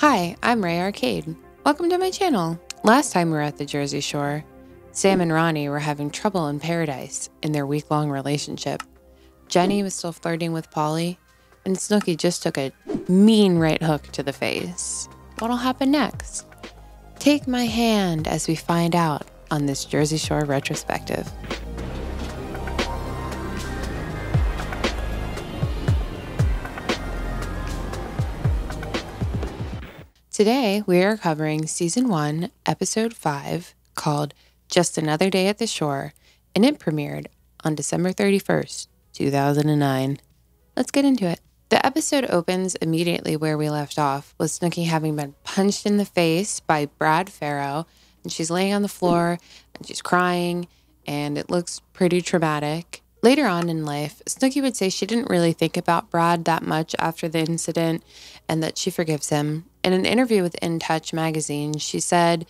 Hi, I'm RaeArcade. Welcome to my channel. Last time we were at the Jersey Shore, Sam and Ronnie were having trouble in paradise in their week-long relationship. Jenni was still flirting with Pauly, and Snooki just took a mean right hook to the face. What'll happen next? Take my hand as we find out on this Jersey Shore retrospective. Today, we are covering Season 1, Episode 5, called Just Another Day at the Shore, and it premiered on December 31st, 2009. Let's get into it. The episode opens immediately where we left off, with Snooki having been punched in the face by Brad Farrow, and she's laying on the floor, and she's crying, and it looks pretty traumatic. Later on in life, Snooki would say she didn't really think about Brad that much after the incident, and that she forgives him. In an interview with In Touch magazine, she said,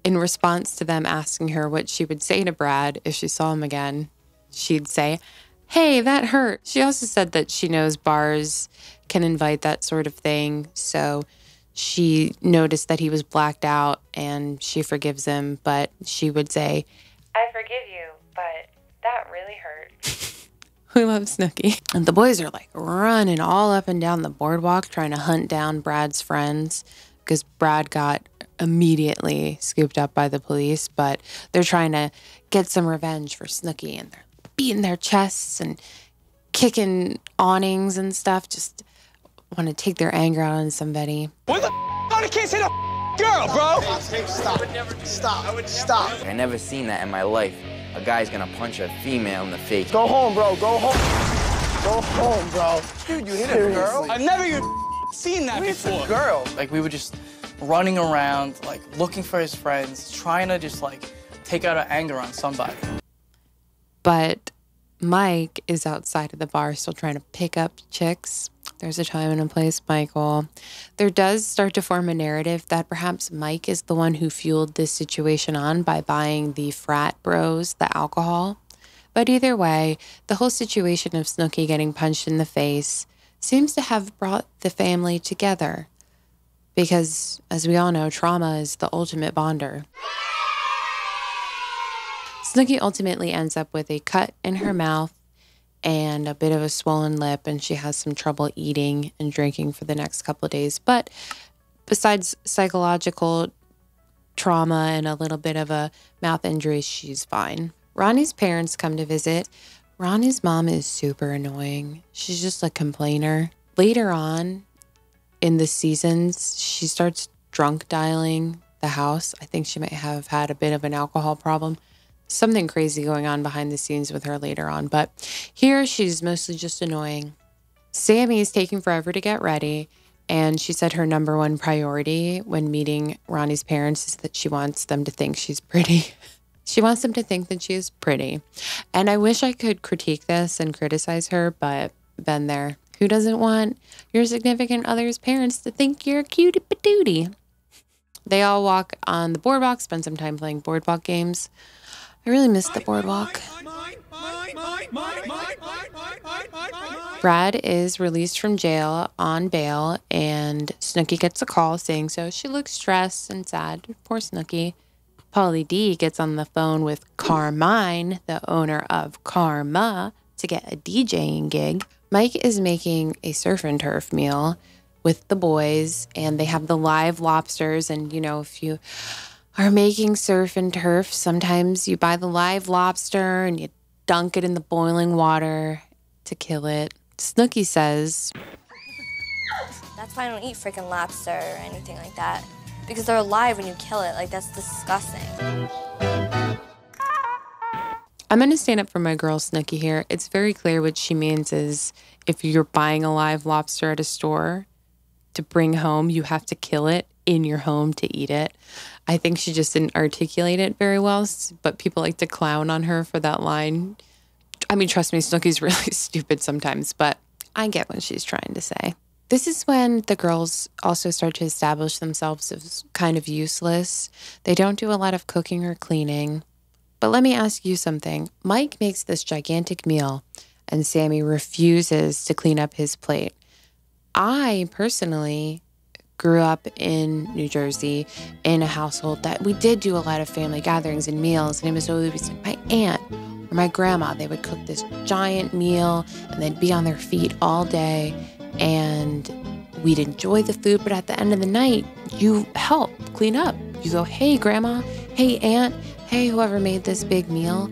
in response to them asking her what she would say to Brad if she saw him again, she'd say, "Hey, that hurt." She also said that she knows bars can invite that sort of thing, so she noticed that he was blacked out and she forgives him, but she would say, "I forgive you, but that really hurt." We love Snooki. And the boys are like running all up and down the boardwalk trying to hunt down Brad's friends because Brad got immediately scooped up by the police, but they're trying to get some revenge for Snooki, and they're beating their chests and kicking awnings and stuff, just want to take their anger out on somebody. What the I can't say the girl, bro? Stop. I never seen that in my life. A guy's gonna punch a female in the face. Go home, bro. Go home. Go home, bro. Dude, you hit a girl? I've never even seen that before. Girl. Like, we were just running around, like, looking for his friends, trying to just, like, take out our anger on somebody. But Miike is outside of the bar still trying to pick up chicks. There's a time and a place, Michael. There does start to form a narrative that perhaps Miike is the one who fueled this situation on by buying the frat bros the alcohol. But either way, the whole situation of Snooki getting punched in the face seems to have brought the family together. Because, as we all know, trauma is the ultimate bonder. Snooki ultimately ends up with a cut in her mouth and a bit of a swollen lip, and she has some trouble eating and drinking for the next couple of days. But besides psychological trauma and a little bit of a mouth injury, she's fine. Ronnie's parents come to visit. Ronnie's mom is super annoying. She's just a complainer. Later on in the seasons, she starts drunk dialing the house. I think she might have had a bit of an alcohol problem. Something crazy going on behind the scenes with her later on, but here she's mostly just annoying. Sammi is taking forever to get ready, and she said her #1 priority when meeting Ronnie's parents is that she wants them to think she's pretty. She wants them to think that she is pretty. And I wish I could critique this and criticize her, but been there. Who doesn't want your significant other's parents to think you're a cutie patootie? They all walk on the boardwalk, spend some time playing boardwalk games. I really miss the boardwalk. Brad is released from jail on bail, and Snooki gets a call saying so. She looks stressed and sad. Poor Snooki. Pauly D gets on the phone with Carmine, the owner of Karma, to get a DJing gig. Miike is making a surf and turf meal with the boys, and they have the live lobsters. And, you know, if you are making surf and turf, sometimes you buy the live lobster and you dunk it in the boiling water to kill it. Snooki says, "That's why I don't eat freaking lobster or anything like that. Because they're alive when you kill it. Like, that's disgusting." I'm going to stand up for my girl Snooki here. It's very clear what she means is if you're buying a live lobster at a store to bring home, you have to kill it in your home to eat it. I think she just didn't articulate it very well, but people like to clown on her for that line. I mean, trust me, Snooki's really stupid sometimes, but I get what she's trying to say. This is when the girls also start to establish themselves as kind of useless. They don't do a lot of cooking or cleaning. But let me ask you something. Miike makes this gigantic meal, and Sammi refuses to clean up his plate. I personally grew up in New Jersey in a household that we did do a lot of family gatherings and meals. And it was always my aunt or my grandma. They would cook this giant meal and they'd be on their feet all day. And we'd enjoy the food. But at the end of the night, you help clean up. You go, hey, grandma, hey, aunt, hey, whoever made this big meal,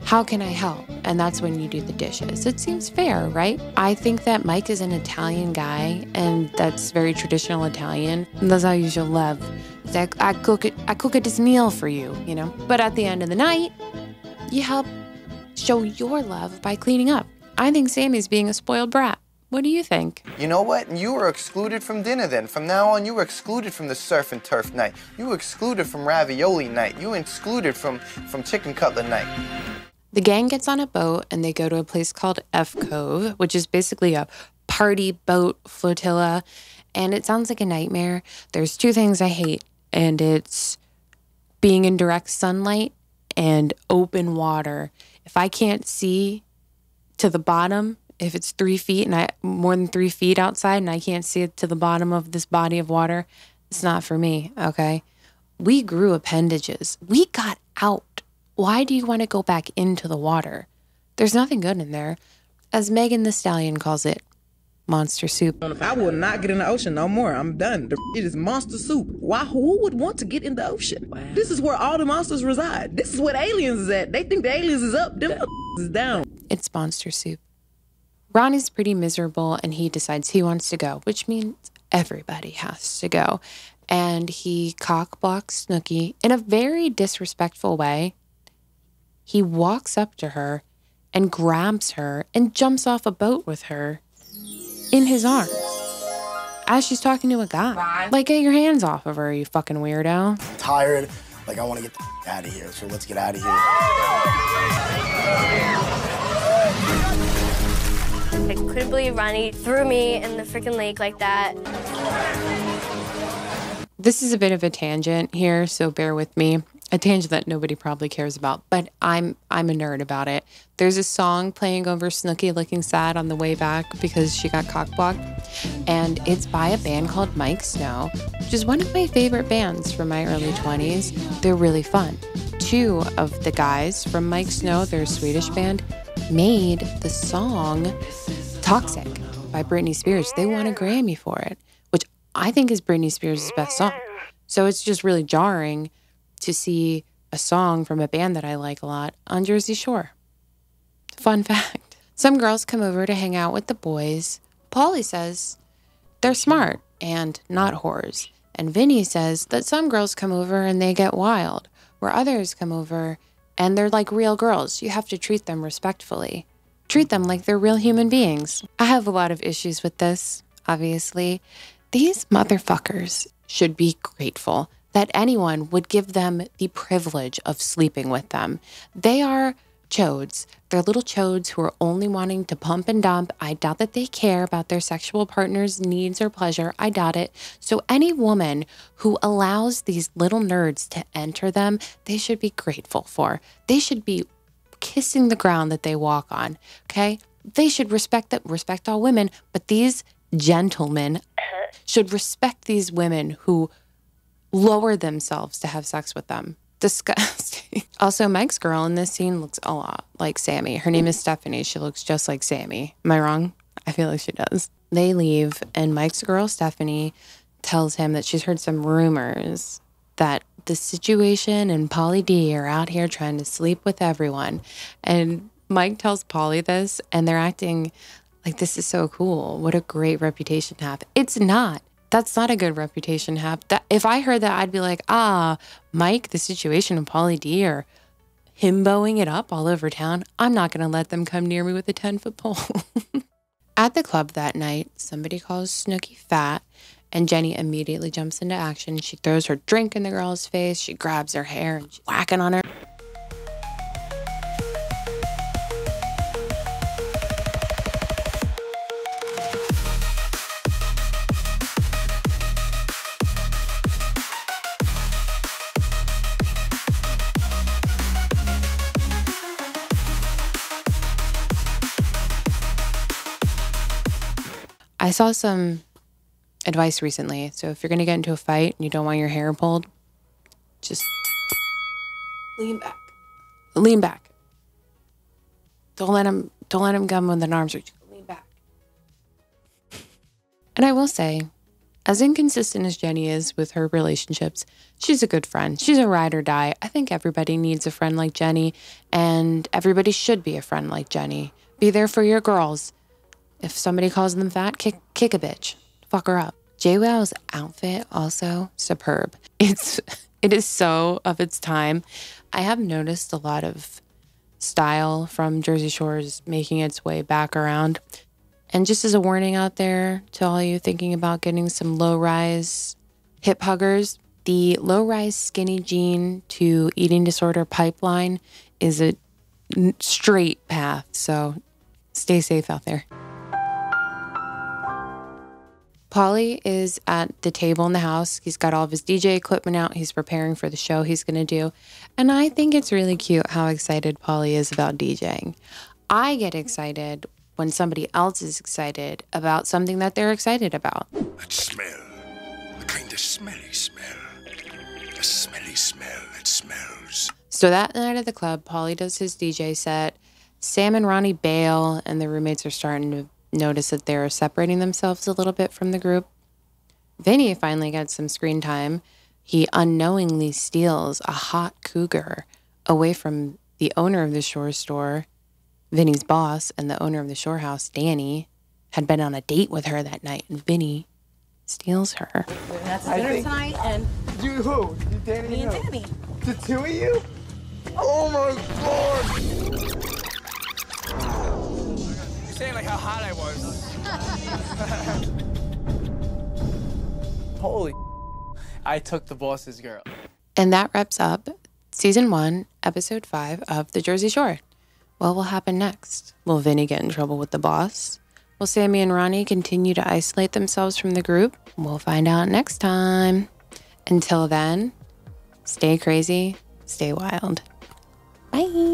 how can I help? And that's when you do the dishes. It seems fair, right? I think that Miike is an Italian guy, and that's very traditional Italian. And that's how you show love. It's like, I cook this meal for you, you know? But at the end of the night, you help show your love by cleaning up. I think Sammy's being a spoiled brat. What do you think? You know what? You were excluded from dinner then. From now on, you were excluded from the surf and turf night. You were excluded from ravioli night. You were excluded from chicken cutlet night. The gang gets on a boat and they go to a place called F-Cove, which is basically a party boat flotilla. And it sounds like a nightmare. There's two things I hate, and it's being in direct sunlight and open water. If I can't see to the bottom, if it's 3 feet and more than 3 feet outside and I can't see it to the bottom of this body of water, it's not for me, okay? We grew appendages. We got out. Why do you want to go back into the water? There's nothing good in there. As Megan Thee Stallion calls it, monster soup. I will not get in the ocean no more. I'm done. It is monster soup. Why? Who would want to get in the ocean? Wow. This is where all the monsters reside. This is where the aliens is at. They think the aliens is up. Them is down. It's monster soup. Ronnie's pretty miserable and he decides he wants to go, which means everybody has to go. And he cock blocks Snooki in a very disrespectful way. He walks up to her and grabs her and jumps off a boat with her in his arms as she's talking to a guy. Like, get your hands off of her, you fucking weirdo. I'm tired. Like, I want to get the out of here, so let's get out of here. I couldn't believe Ronnie threw me in the freaking lake like that. This is a bit of a tangent here, so bear with me. A tangent that nobody probably cares about, but I'm a nerd about it. There's a song playing over Snooki looking sad on the way back because she got cock-blocked, and it's by a band called Mike Snow, which is one of my favorite bands from my early 20s. They're really fun. Two of the guys from Mike Snow, their Swedish band, made the song Toxic by Britney Spears. They won a Grammy for it, which I think is Britney Spears' best song. So it's just really jarring to see a song from a band that I like a lot on Jersey Shore. Fun fact. Some girls come over to hang out with the boys. Pauly says they're smart and not whores. And Vinny says that some girls come over and they get wild, where others come over and they're like real girls. You have to treat them respectfully. Treat them like they're real human beings. I have a lot of issues with this, obviously. These motherfuckers should be grateful that anyone would give them the privilege of sleeping with them. They are chodes. They're little chodes who are only wanting to pump and dump. I doubt that they care about their sexual partner's needs or pleasure. I doubt it. So any woman who allows these little nerds to enter them, they should be grateful for. They should be kissing the ground that they walk on, okay? They should respect all women, but these gentlemen should respect these women who lower themselves to have sex with them. Disgusting. Also, Mike's girl in this scene looks a lot like Sammi. Her name is Stephanie. She looks just like Sammi. Am I wrong? I feel like she does. They leave, and Mike's girl, Stephanie, tells him that she's heard some rumors that the situation and Pauly D are out here trying to sleep with everyone. And Miike tells Pauly this, and they're acting like this is so cool. What a great reputation to have. It's not. That's not a good reputation to have. That, if I heard that, I'd be like, Miike, the situation of Pauly D or himboing it up all over town, I'm not going to let them come near me with a 10-foot pole. At the club that night, somebody calls Snooki fat, and Jenni immediately jumps into action. She throws her drink in the girl's face. She grabs her hair and she's whacking on her. I saw some advice recently. So if you're going to get into a fight and you don't want your hair pulled, just lean back. Lean back. Don't let him come with an arm's reach. Lean back. And I will say, as inconsistent as Jenni is with her relationships, she's a good friend. She's a ride or die. I think everybody needs a friend like Jenni, and everybody should be a friend like Jenni. Be there for your girls. If somebody calls them fat, kick a bitch. Fuck her up. JWoww's outfit also superb. It is so of its time. I have noticed a lot of style from Jersey Shore's making its way back around. And just as a warning out there to all you thinking about getting some low-rise hip huggers, the low-rise skinny jean to eating disorder pipeline is a straight path. So stay safe out there. Pauly is at the table in the house. He's got all of his DJ equipment out. He's preparing for the show he's going to do. And I think it's really cute how excited Pauly is about DJing. I get excited when somebody else is excited about something that they're excited about. That smell, the kind of smelly smell. The smelly smell that smells. So that night at the club, Pauly does his DJ set. Sam and Ronnie bail, and the roommates are starting to notice that they're separating themselves a little bit from the group. Vinny finally gets some screen time. He unknowingly steals a hot cougar away from the owner of the Shore store. Vinny's boss and the owner of the Shore house, Danny, had been on a date with her that night, and Vinny steals her. That's dinner tonight, and You who? You Danny? me and Sammi. The two of you? Oh my God! You're saying like how hot I was. Holy, I took the boss's girl. And that wraps up Season 1, Episode 5 of The Jersey Shore. What will happen next? Will Vinny get in trouble with the boss? Will Sammi and Ronnie continue to isolate themselves from the group? We'll find out next time. Until then, stay crazy, stay wild. Bye.